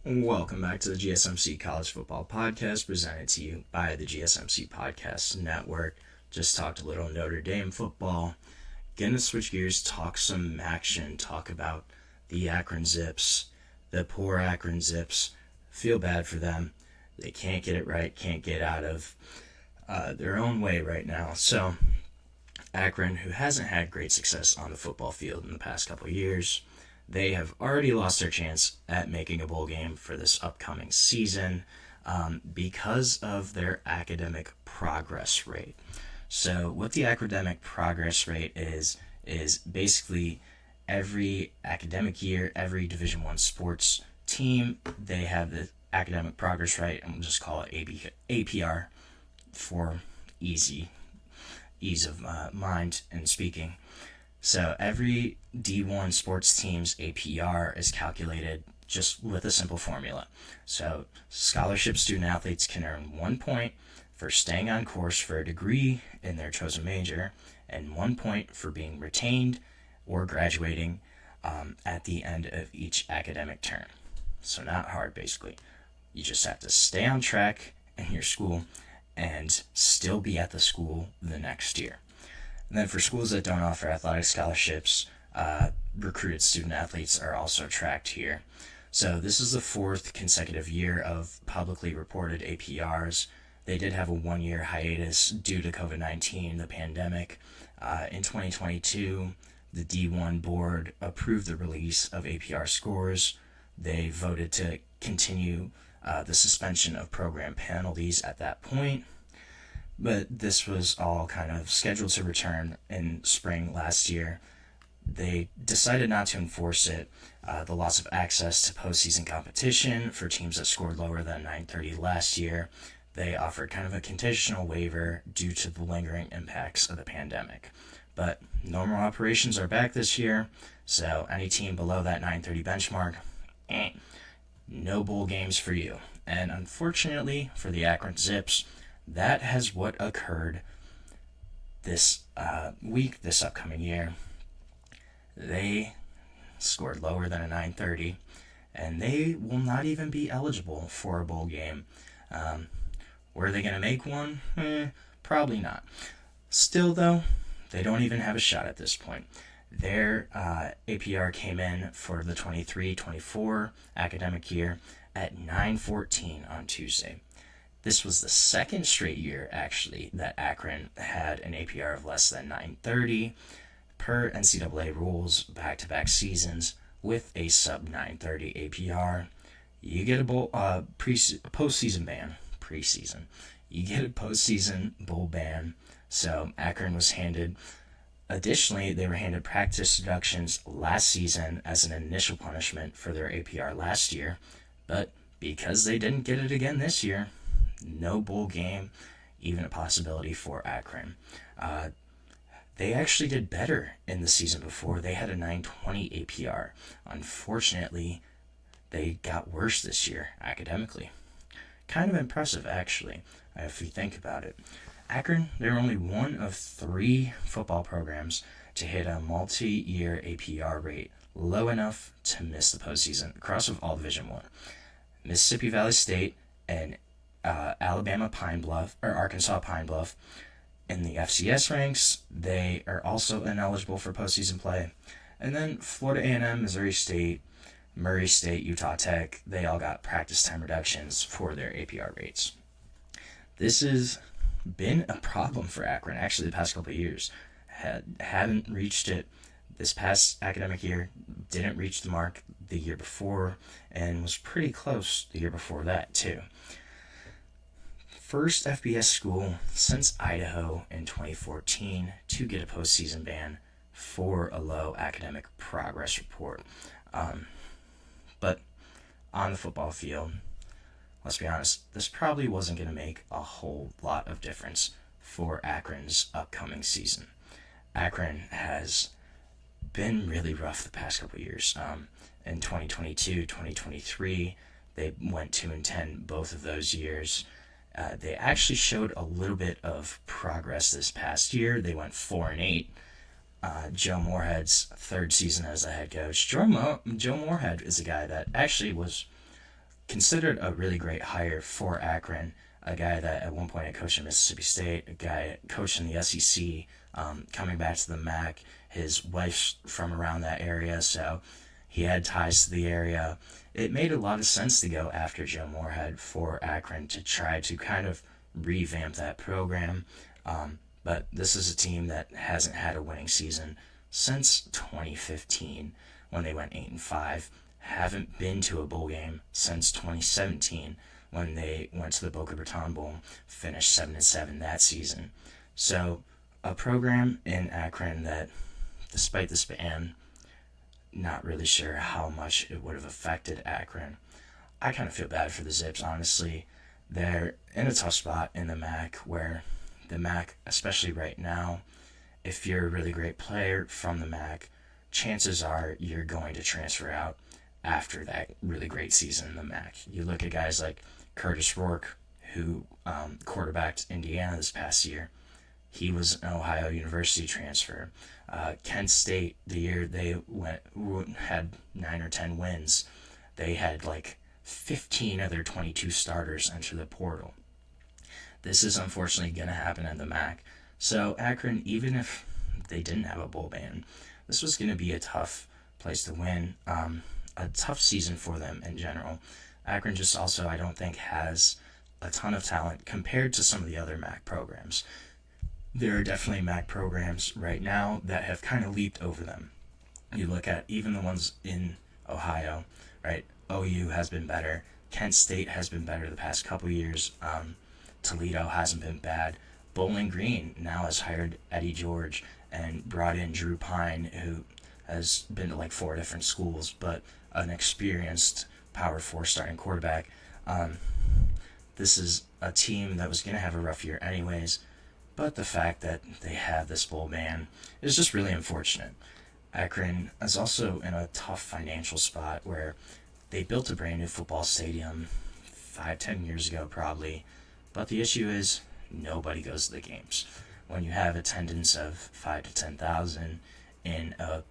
Welcome back to the GSMC College Football Podcast, presented to you by the GSMC Podcast Network. Just talked a little Notre Dame football. Gonna switch gears, talk some action, talk about the Akron Zips, the poor Akron Zips. Feel bad for them. They can't get it right, can't get out of their own way right now. So, Akron, who hasn't had great success on the football field in the past couple years, they have already lost their chance at making a bowl game for this upcoming season because of their academic progress rate. So what the academic progress rate is basically every academic year, every Division I sports team, they have the academic progress rate, and we'll just call it APR for ease of mind and speaking. So every D1 sports team's APR is calculated just with a simple formula. So scholarship student athletes can earn 1 point for staying on course for a degree in their chosen major, and 1 point for being retained or graduating at the end of each academic term. So not hard, basically. You just have to stay on track in your school and still be at the school the next year. And then for schools that don't offer athletic scholarships, recruited student athletes are also tracked here. So this is the fourth consecutive year of publicly reported APRs. They did have a 1-year hiatus due to COVID-19, the pandemic. In 2022, the D1 board approved the release of APR scores. They voted to continue the suspension of program penalties at that point. But this was all kind of scheduled to return in spring last year. They decided not to enforce it. The loss of access to postseason competition for teams that scored lower than 930 last year. They offered kind of a conditional waiver due to the lingering impacts of the pandemic. But normal operations are back this year, so any team below that 930 benchmark, no bowl games for you. And unfortunately for the Akron Zips, that has what occurred this week, this upcoming year. They scored lower than a 930, and they will not even be eligible for a bowl game. Were they going to make one? Probably not. Still, though, they don't even have a shot at this point. Their APR came in for the 23-24 academic year at 914 on Tuesday. This was the second straight year, actually, that Akron had an APR of less than 930 per NCAA rules, back-to-back seasons with a sub-930 APR. You get a postseason ban. Preseason. You get a postseason bowl ban. So Akron was handed. Additionally, they were handed practice deductions last season as an initial punishment for their APR last year, but because they didn't get it again this year, no bowl game, even a possibility for Akron. They actually did better in the season before. They had a 920 APR. Unfortunately, they got worse this year academically. Kind of impressive, actually, if you think about it. Akron, they're only one of 3 football programs to hit a multi-year APR rate low enough to miss the postseason across of all Division I. Mississippi Valley State and Arkansas Pine Bluff. In the FCS ranks, they are also ineligible for postseason play. And then Florida A&M, Missouri State, Murray State, Utah Tech, they all got practice time reductions for their APR rates. This has been a problem for Akron, actually, the past couple of years. Haven't reached it this past academic year, didn't reach the mark the year before, and was pretty close the year before that, too. First FBS school since Idaho in 2014 to get a postseason ban for a low academic progress report. But on the football field, let's be honest, this probably wasn't going to make a whole lot of difference for Akron's upcoming season. Akron has been really rough the past couple of years. In 2022, 2023, they went 2-10 both of those years. They actually showed a little bit of progress this past year. They went 4-8. Joe Moorhead's third season as a head coach. Joe Moorhead is a guy that actually was considered a really great hire for Akron, a guy that at one point had coached in Mississippi State, a guy coached in the SEC, coming back to the MAC. His wife's from around that area, so he had ties to the area. It made a lot of sense to go after Joe Moorhead for Akron to try to kind of revamp that program. But this is a team that hasn't had a winning season since 2015 when they went 8-5. Haven't been to a bowl game since 2017 when they went to the Boca Raton Bowl, finished 7-7 that season. So a program in Akron that, despite this ban, not really sure how much it would have affected Akron. I kind of feel bad for the Zips, honestly. They're in a tough spot in the MAC where the MAC, especially right now, if you're a really great player from the MAC, chances are you're going to transfer out after that really great season in the MAC. You look at guys like Curtis Rourke, who quarterbacked Indiana this past year. He was an Ohio University transfer. Kent State, the year they had 9 or 10 wins, they had like 15 of their 22 starters enter the portal. This is unfortunately going to happen in the MAC. So Akron, even if they didn't have a bowl ban, this was going to be a tough place to win, a tough season for them in general. Akron just also, I don't think, has a ton of talent compared to some of the other MAC programs. There are definitely MAC programs right now that have kind of leaped over them. You look at even the ones in Ohio, right? OU has been better. Kent State has been better the past couple years. Toledo hasn't been bad. Bowling Green now has hired Eddie George and brought in Drew Pine, who has been to like 4 different schools, but an experienced Power 4 starting quarterback. This is a team that was going to have a rough year anyways, but the fact that they have this bowl ban is just really unfortunate. Akron is also in a tough financial spot where they built a brand new football stadium 5-10 years ago probably, but the issue is nobody goes to the games. When you have attendance of 5,000 to 10,000 in a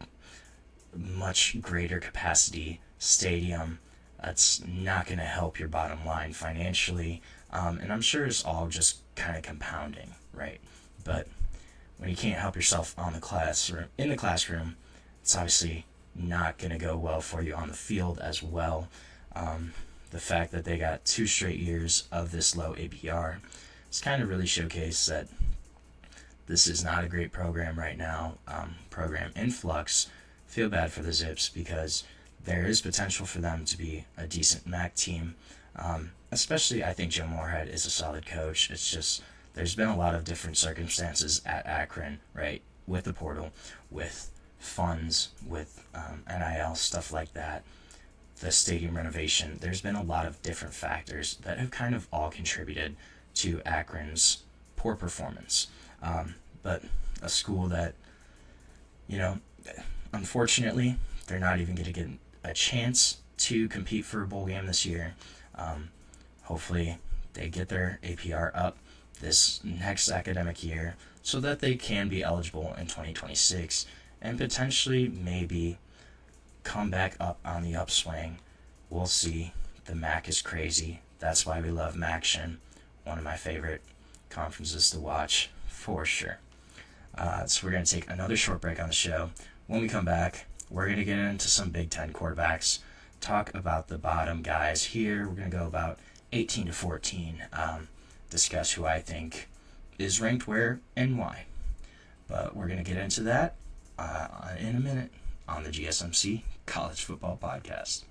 much greater capacity stadium, that's not going to help your bottom line financially, and I'm sure it's all just kind of compounding, right? But when you can't help yourself in the classroom, it's obviously not going to go well for you on the field as well. The fact that they got 2 straight years of this low APR, it's kind of really showcased that this is not a great program right now. Program in flux. Feel bad for the Zips because there is potential for them to be a decent MAC team. Especially, I think Joe Moorhead is a solid coach. It's just there's been a lot of different circumstances at Akron, right? With the portal, with funds, with NIL, stuff like that. The stadium renovation. There's been a lot of different factors that have kind of all contributed to Akron's poor performance. But a school that, unfortunately, they're not even going to get a chance to compete for a bowl game this year. Hopefully, they get their APR up this next academic year so that they can be eligible in 2026 and potentially maybe come back up on the upswing. We'll see. The MAC is crazy. That's why we love MACtion. One of my favorite conferences to watch for sure. So we're going to take another short break on the show. When we come back, we're going to get into some Big Ten quarterbacks, talk about the bottom guys here. We're going to go about 18 to 14, discuss who I think is ranked where and why. But we're going to get into that in a minute on the GSMC College Football Podcast.